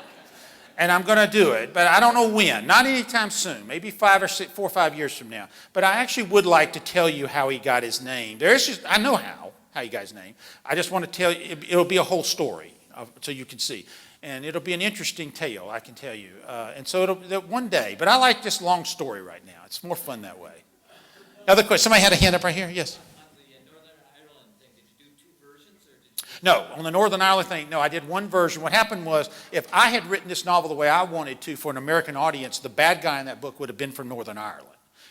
And I'm going to do it, but I don't know when. Not anytime soon, maybe 4 or 5 years from now. But I actually would like to tell you how he got his name. I know how he got his name. I just want to tell you, it'll be a whole story. So you can see. And it'll be an interesting tale, I can tell you. And so it'll one day. But I like this long story right now. It's more fun that way. Other question? Somebody had a hand up right here? Yes. On the Northern Ireland thing, did you do 2 versions? Or did you... No, on the Northern Ireland thing, no, I did one version. What happened was, if I had written this novel the way I wanted to for an American audience, the bad guy in that book would have been from Northern Ireland.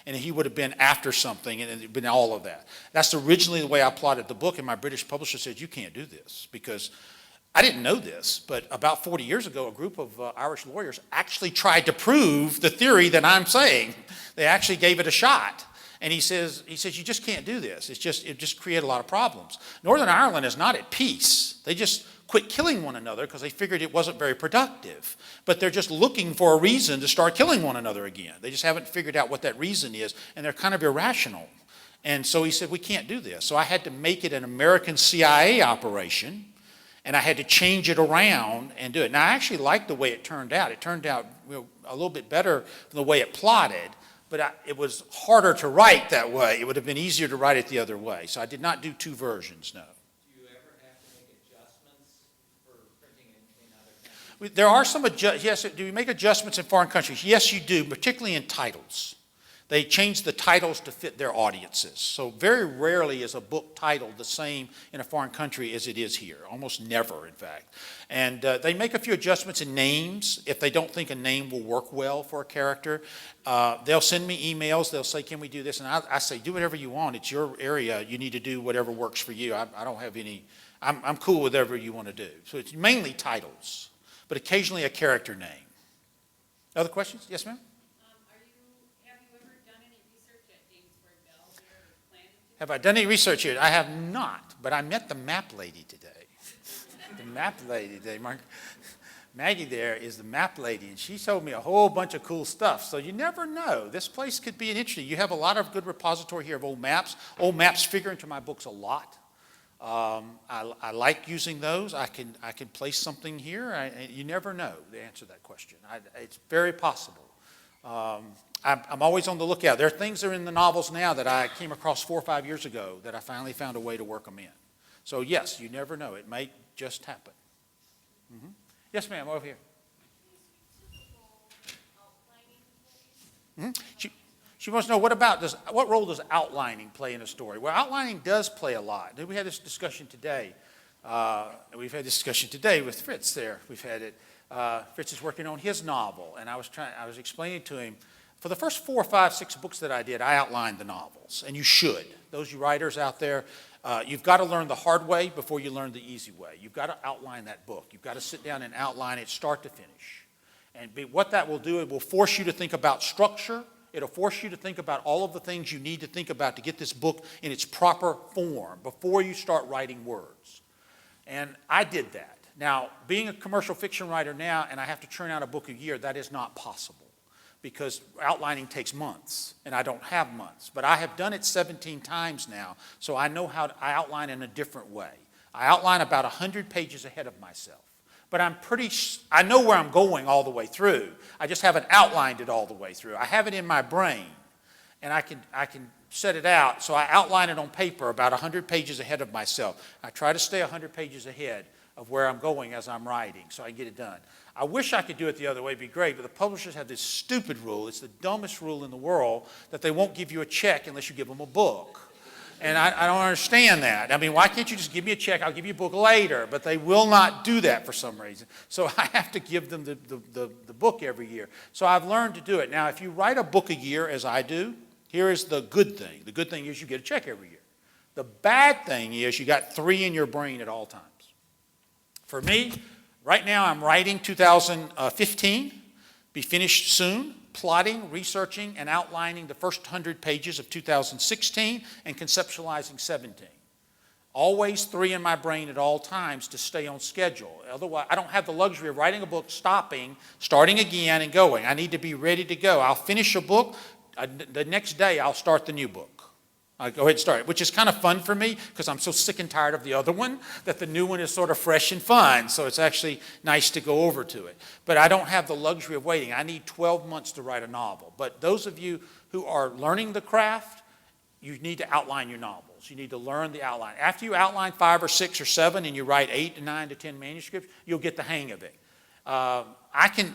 And he would have been after something, and it had been all of that. That's originally the way I plotted the book, and my British publisher said, you can't do this, because I didn't know this, but about 40 years ago, a group of Irish lawyers actually tried to prove the theory that I'm saying. They actually gave it a shot. And he says, you just can't do this. It just create a lot of problems. Northern Ireland is not at peace. They just quit killing one another because they figured it wasn't very productive. But they're just looking for a reason to start killing one another again. They just haven't figured out what that reason is, and they're kind of irrational. And so he said, we can't do this. So I had to make it an American CIA operation, and I had to change it around and do it. Now, I actually liked the way it turned out. It turned out a little bit better than the way it plotted, but it was harder to write that way. It would have been easier to write it the other way. So I did not do 2 versions, no. Do you ever have to make adjustments for printing in other countries? There are some yes, do we make adjustments in foreign countries? Yes, you do, particularly in titles. They change the titles to fit their audiences. So very rarely is a book titled the same in a foreign country as it is here. Almost never, in fact. And they make a few adjustments in names if they don't think a name will work well for a character. They'll send me emails. They'll say, can we do this? And I say, do whatever you want. It's your area. You need to do whatever works for you. I don't have any, I'm cool with whatever you want to do. So it's mainly titles, but occasionally a character name. Other questions? Yes, ma'am? Have I done any research here? I have not, but I met the map lady today. The map lady today. Maggie there is the map lady, and she told me a whole bunch of cool stuff. So you never know. This place could be an interesting. You have a lot of good repository here of old maps. Old maps figure into my books a lot. I like using those. I can place something here. You never know the answer to that question. It's very possible. I'm always on the lookout. There are things that are in the novels now that I came across 4 or 5 years ago that I finally found a way to work them in. So yes, you never know. It may just happen. Mm-hmm. Yes, ma'am, over here. Mm-hmm. She wants to know, what role does outlining play in a story? Well, outlining does play a lot. We had this discussion today. We've had this discussion today with Fritz there. We've had it. Fritz is working on his novel, and I was explaining to him, for the first 4, 5, 6 books that I did, I outlined the novels, and you should. Those you writers out there, you've got to learn the hard way before you learn the easy way. You've got to outline that book. You've got to sit down and outline it start to finish. And what that will do, it will force you to think about structure. It'll force you to think about all of the things you need to think about to get this book in its proper form before you start writing words. And I did that. Now, being a commercial fiction writer now, and I have to churn out a book a year, that is not possible, because outlining takes months, and I don't have months. But I have done it 17 times now, so I know how I outline in a different way. I outline about 100 pages ahead of myself. But I know where I'm going all the way through. I just haven't outlined it all the way through. I have it in my brain, and I can set it out, so I outline it on paper about 100 pages ahead of myself. I try to stay 100 pages ahead of where I'm going as I'm writing, so I get it done. I wish I could do it the other way, it'd be great, but the publishers have this stupid rule, it's the dumbest rule in the world, that they won't give you a check unless you give them a book. And I don't understand that. I mean, why can't you just give me a check, I'll give you a book later, but they will not do that for some reason. So I have to give them the book every year. So I've learned to do it. Now, if you write a book a year, as I do, here is the good thing. The good thing is you get a check every year. The bad thing is you got 3 in your brain at all times. For me, right now I'm writing 2015, be finished soon, plotting, researching, and outlining the first 100 pages of 2016 and conceptualizing 17. Always 3 in my brain at all times to stay on schedule. Otherwise, I don't have the luxury of writing a book, stopping, starting again, and going. I need to be ready to go. I'll finish a book. The next day, I'll start the new book. I'll go ahead and start it, which is kind of fun for me because I'm so sick and tired of the other one that the new one is sort of fresh and fun. So it's actually nice to go over to it. But I don't have the luxury of waiting. I need 12 months to write a novel. But those of you who are learning the craft, you need to outline your novels. You need to learn the outline. After you outline 5 or 6 or 7 and you write 8 to 9 to 10 manuscripts, you'll get the hang of it.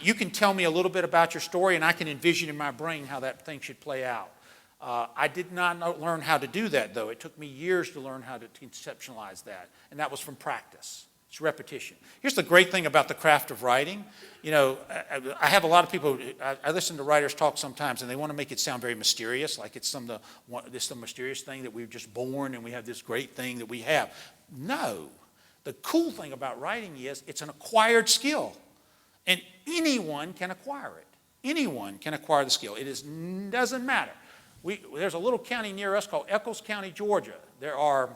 You can tell me a little bit about your story, and I can envision in my brain how that thing should play out. I did not learn how to do that, though. It took me years to learn how to conceptualize that, and that was from practice. It's repetition. Here's the great thing about the craft of writing. You know, I have a lot of people, I listen to writers talk sometimes, and they want to make it sound very mysterious, like it's some mysterious thing that we're just born and we have this great thing that we have. No. The cool thing about writing is it's an acquired skill, and anyone can acquire it. Anyone can acquire the skill. It doesn't matter. There's a little county near us called Eccles County, Georgia. There are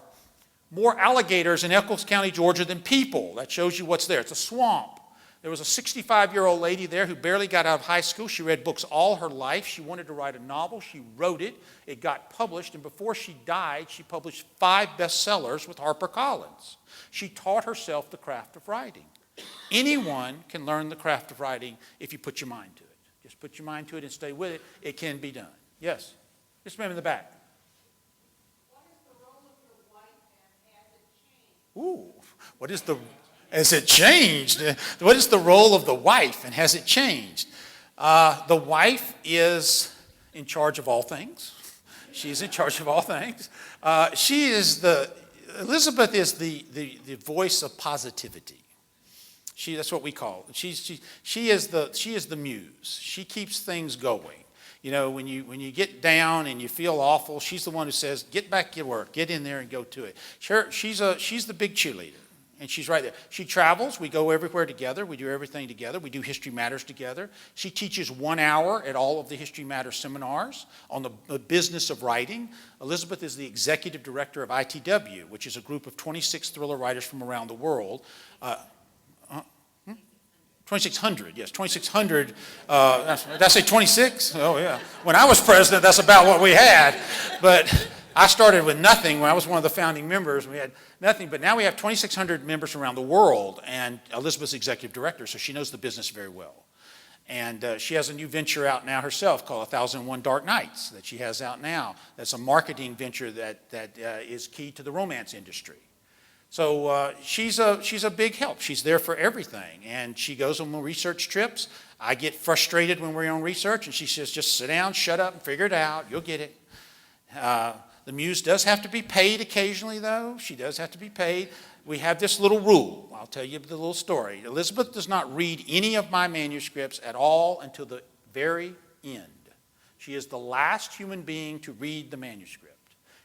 more alligators in Eccles County, Georgia than people. That shows you what's there. It's a swamp. There was a 65-year-old lady there who barely got out of high school. She read books all her life. She wanted to write a novel. She wrote it. It got published, and before she died, she published 5 bestsellers with HarperCollins. She taught herself the craft of writing. Anyone can learn the craft of writing if you put your mind to it. Just put your mind to it and stay with it. It can be done. Yes? This man in the back. What is the role of your wife and has it changed? Ooh, has it changed? What is the role of the wife and has it changed? The wife is in charge of all things. She's in charge of all things. Elizabeth is the voice of positivity. That's what we call it. She is the muse. She keeps things going. You know, when you get down and you feel awful, she's the one who says, get back to work, get in there and go to it. She's the big cheerleader, and she's right there. She travels. We go everywhere together. We do everything together. We do History Matters together. She teaches 1 hour at all of the History Matters seminars on the business of writing. Elizabeth is the executive director of ITW, which is a group of 26 thriller writers from around the world. 2,600, yes, 2,600. Did I say 26? Oh, yeah. When I was president, that's about what we had. But I started with nothing. When I was one of the founding members, we had nothing. But now we have 2,600 members around the world, and Elizabeth's executive director, so she knows the business very well. And she has a new venture out now herself called 1001 Dark Nights that she has out now. That's a marketing venture that is key to the romance industry. So she's a big help. She's there for everything, and she goes on research trips. I get frustrated when we're on research, and she says, just sit down, shut up, and figure it out. You'll get it. The muse does have to be paid occasionally, though. She does have to be paid. We have this little rule. I'll tell you the little story. Elizabeth does not read any of my manuscripts at all until the very end. She is the last human being to read the manuscript.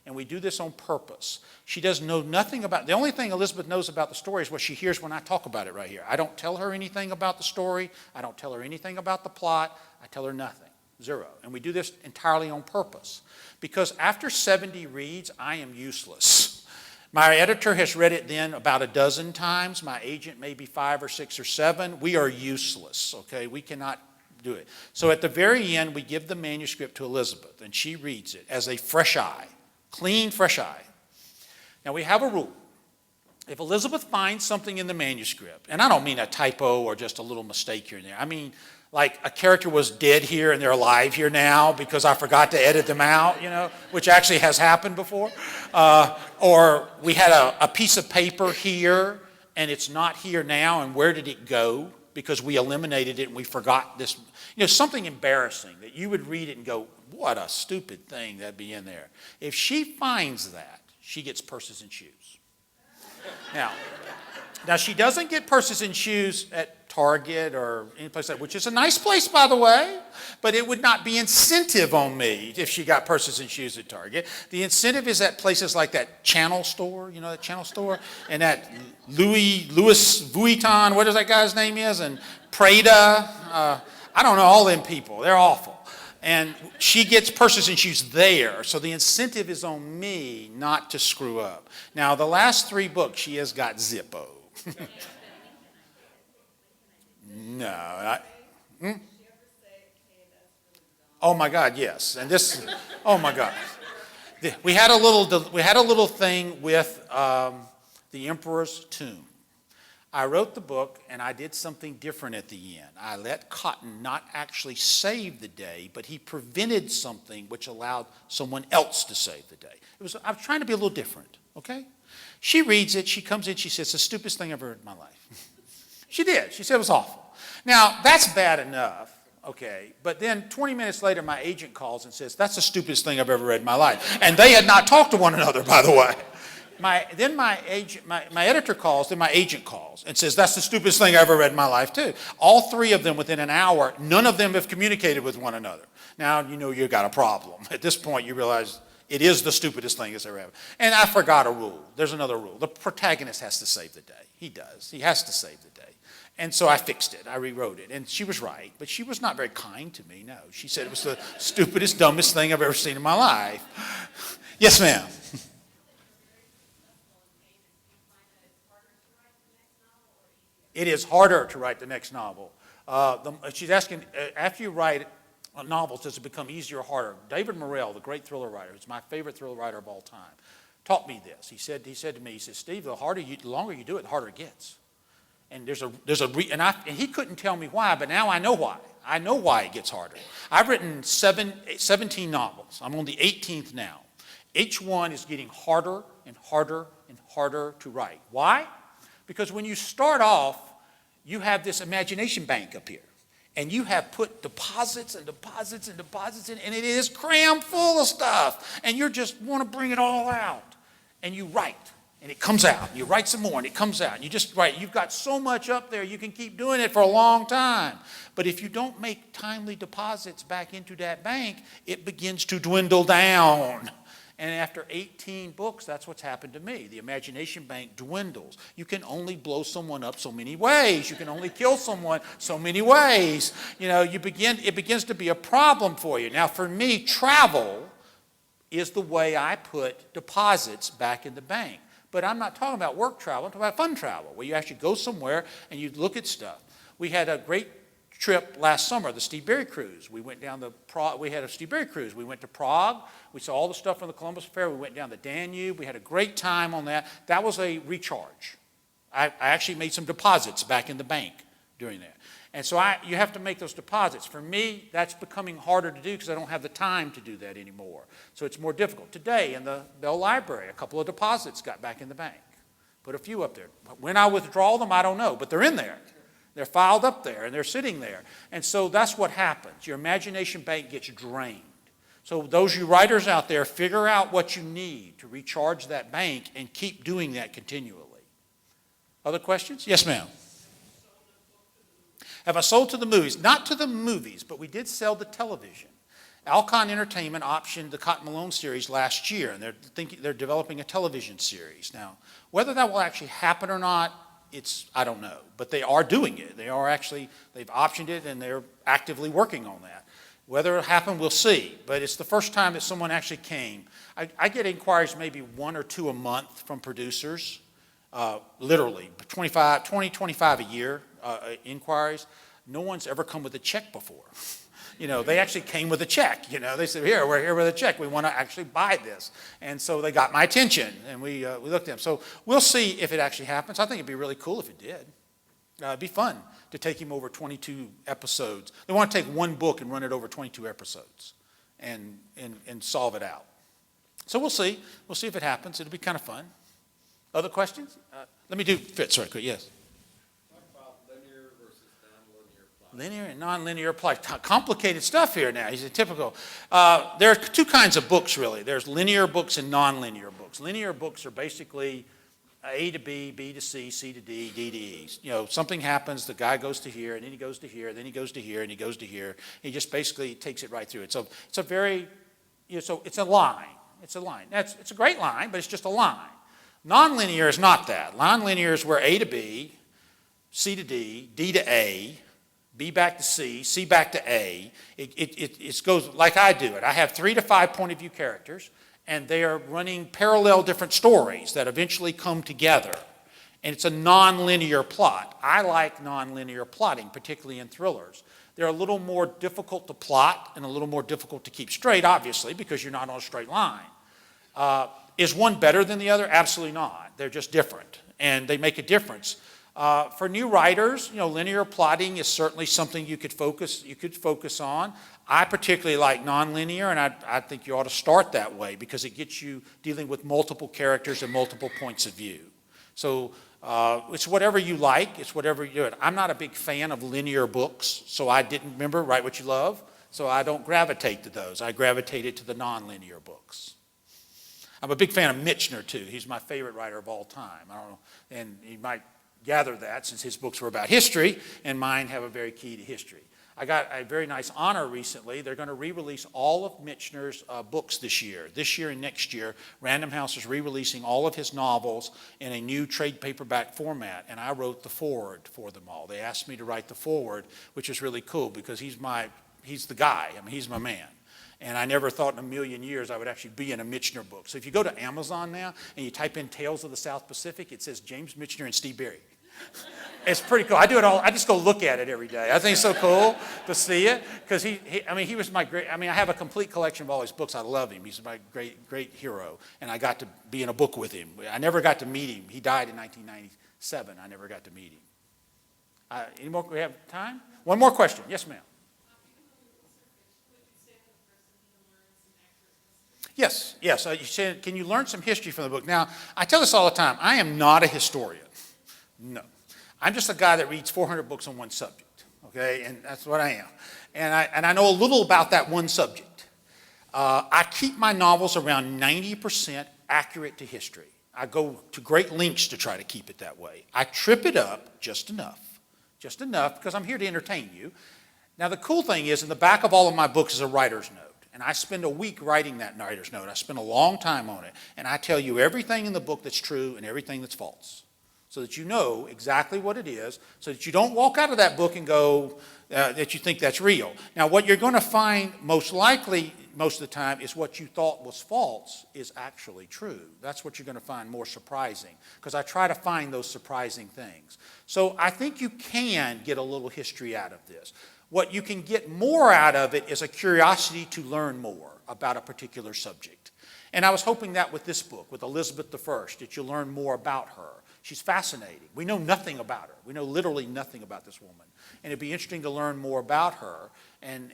And we do this on purpose. She does know nothing about, the only thing Elizabeth knows about the story is what she hears when I talk about it right here. I don't tell her anything about the story. I don't tell her anything about the plot. I tell her nothing, 0. And we do this entirely on purpose. Because after 70 reads, I am useless. My editor has read it then about a dozen times. My agent maybe 5 or 6 or 7. We are useless, okay? We cannot do it. So at the very end, we give the manuscript to Elizabeth, and she reads it as a fresh eye. Clean, fresh eye. Now, we have a rule. If Elizabeth finds something in the manuscript, and I don't mean a typo or just a little mistake here and there. I mean, like a character was dead here and they're alive here now because I forgot to edit them out, you know, which actually has happened before. Or we had a piece of paper here and it's not here now, and where did it go? Because we eliminated it and we forgot this. You know, something embarrassing that you would read it and go, what a stupid thing that'd be in there. If she finds that, she gets purses and shoes. Now she doesn't get purses and shoes at Target or any place like that, which is a nice place, by the way, but it would not be incentive on me if she got purses and shoes at Target. The incentive is at places like that Channel store, you know, that Channel store, and that Louis Vuitton, what is that guy's name is, and Prada. I don't know, all them people. They're awful. And she gets purses and shoes there, so the incentive is on me not to screw up. Now, the last 3 books, she has got Zippo. No. Oh, my God, yes. And this, oh, my God. We had a little thing with the Emperor's Tomb. I wrote the book, and I did something different at the end. I let Cotton not actually save the day, but he prevented something which allowed someone else to save the day. I was trying to be a little different, okay? She reads it, she comes in, she says, it's the stupidest thing I've ever heard in my life. She did. She said it was awful. Now, that's bad enough, okay, but then 20 minutes later, my agent calls and says, that's the stupidest thing I've ever read in my life. And they had not talked to one another, by the way. My editor calls, then my agent calls and says, that's the stupidest thing I ever read in my life too. All 3 of them within an hour, none of them have communicated with one another. Now you know you've got a problem. At this point you realize it is the stupidest thing that's ever happened. And I forgot a rule. There's another rule. The protagonist has to save the day. He does. He has to save the day. And so I fixed it. I rewrote it. And she was right. But she was not very kind to me, no. She said it was the stupidest, dumbest thing I've ever seen in my life. Yes, ma'am. It is harder to write the next novel. She's asking, after you write novels, does it become easier or harder? David Morrell, the great thriller writer, who's my favorite thriller writer of all time, taught me this. He said to me, he said, Steve, the longer you do it, the harder it gets. And and he couldn't tell me why, but now I know why. I know why it gets harder. I've written 17 novels. I'm on the 18th now. Each one is getting harder and harder and harder to write. Why? Because when you start off, you have this imagination bank up here. And you have put deposits and deposits and deposits in, and it is crammed full of stuff. And you just want to bring it all out. And you write, and it comes out. You write some more, and it comes out. And you just write. You've got so much up there, you can keep doing it for a long time. But if you don't make timely deposits back into that bank, it begins to dwindle down. And after 18 books, that's what's happened to me. The imagination bank dwindles. You can only blow someone up so many ways. You can only kill someone so many ways. It begins to be a problem for you. Now, for me, travel is the way I put deposits back in the bank. But I'm not talking about work travel. I'm talking about fun travel, where you actually go somewhere and you look at stuff. We had a great trip last summer, the Steve Berry cruise. We went down we had a Steve Berry cruise. We went to Prague. We saw all the stuff from the Columbus Affair. We went down the Danube. We had a great time on that. That was a recharge. I actually made some deposits back in the bank during that. And so you have to make those deposits. For me, that's becoming harder to do because I don't have the time to do that anymore. So it's more difficult. Today in the Bell Library, a couple of deposits got back in the bank. Put a few up there. When I withdraw them, I don't know, but they're in there. They're filed up there, and they're sitting there. And so that's what happens. Your imagination bank gets drained. So those you writers out there, figure out what you need to recharge that bank and keep doing that continually. Other questions? Yes, ma'am. Have I sold to the movies? Not to the movies, but we did sell to television. Alcon Entertainment optioned the Cotton Malone series last year, and they're developing a television series. Now, whether that will actually happen or not, I don't know, but they are doing it. They've optioned it, and they're actively working on that. Whether it'll happen, we'll see, but it's the first time that someone actually came. I get inquiries maybe 1 or 2 a month from producers, literally, 25 a year inquiries. No one's ever come with a check before. They actually came with a check. They said, we're here with a check. We want to actually buy this. And so they got my attention, and we looked at them. So we'll see if it actually happens. I think it'd be really cool if it did. It'd be fun to take him over 22 episodes. They want to take one book and run it over 22 episodes and solve it out. So we'll see. We'll see if it happens. It'll be kind of fun. Other questions? Let me do Fitz right quick. Yes. Linear and nonlinear plot. Complicated stuff here now. He's a typical. There are 2 kinds of books, really. There's linear books and nonlinear books. Linear books are basically A to B, B to C, C to D, D to E. Something happens, the guy goes to here, and then he goes to here, then he goes to here, and he goes to here. He just basically takes it right through it. So it's a very, so it's a line. It's a line. It's a great line, but it's just a line. Nonlinear is not that. Nonlinear is where A to B, C to D, D to A, B back to C, C back to A. It goes like I do it. I have 3 to 5 point of view characters, and they are running parallel different stories that eventually come together. And it's a nonlinear plot. I like nonlinear plotting, particularly in thrillers. They're a little more difficult to plot and a little more difficult to keep straight, obviously, because you're not on a straight line. Is one better than the other? Absolutely not. They're just different, and they make a difference. For new writers, linear plotting is certainly something you could focus on. I particularly like nonlinear, and I think you ought to start that way because it gets you dealing with multiple characters and multiple points of view. So it's whatever you like. It's whatever you do. I'm not a big fan of linear books, so I didn't Write What You Love, so I don't gravitate to those. I gravitated to the nonlinear books. I'm a big fan of Michener, too. He's my favorite writer of all time. I don't know, and you might gather that since his books were about history and mine have a very key to history. I got a very nice honor recently. They're going to re-release all of Michener's books this year. This year and next year, Random House is re-releasing all of his novels in a new trade paperback format, and I wrote the foreword for them all. They asked me to write the foreword, which is really cool because he's the guy. I mean, he's my man. And I never thought in a million years I would actually be in a Michener book. So if you go to Amazon now and you type in Tales of the South Pacific, it says James Michener and Steve Berry. It's pretty cool. I do it all. I just go look at it every day. I think it's so cool to see it because he was my great. I mean, I have a complete collection of all his books. I love him. He's my great hero, and I got to be in a book with him. I never got to meet him. He died in 1997. I never got to meet him. Any more? We have time? One more question. Yes, ma'am. Yes. You said, can you learn some history from the book? Now, I tell this all the time. I am not a historian. No. I'm just a guy that reads 400 books on one subject, okay? And that's what I am. And I know a little about that one subject. I keep my novels around 90% accurate to history. I go to great lengths to try to keep it that way. I trip it up just enough because I'm here to entertain you. Now, the cool thing is in the back of all of my books is a writer's note. And I spend a week writing that writer's note. I spend a long time on it. And I tell you everything in the book that's true and everything that's false, so that you know exactly what it is, so that you don't walk out of that book and go that you think that's real. Now, what you're going to find most likely most of the time is what you thought was false is actually true. That's what you're going to find more surprising, because I try to find those surprising things. So I think you can get a little history out of this. What you can get more out of it is a curiosity to learn more about a particular subject. And I was hoping that with this book, with Elizabeth I, that you'll learn more about her. She's fascinating. We know nothing about her. We know literally nothing about this woman. And it'd be interesting to learn more about her. And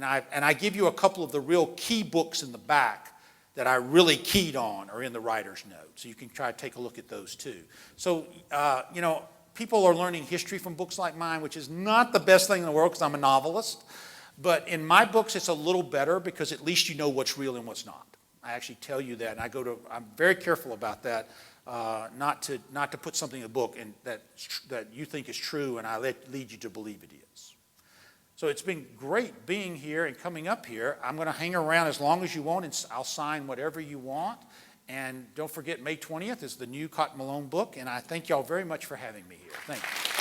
I give you a couple of the real key books in the back that I really keyed on are in the writer's note. So you can try to take a look at those too. So, people are learning history from books like mine, which is not the best thing in the world because I'm a novelist. But in my books, it's a little better because at least you know what's real and what's not. I actually tell you that, and I'm very careful about that. Not to put something in the book and that you think is true and I lead you to believe it is. So it's been great being here and coming up here. I'm going to hang around as long as you want and I'll sign whatever you want. And don't forget, May 20th is the new Malone book, and I thank y'all very much for having me here. Thank you.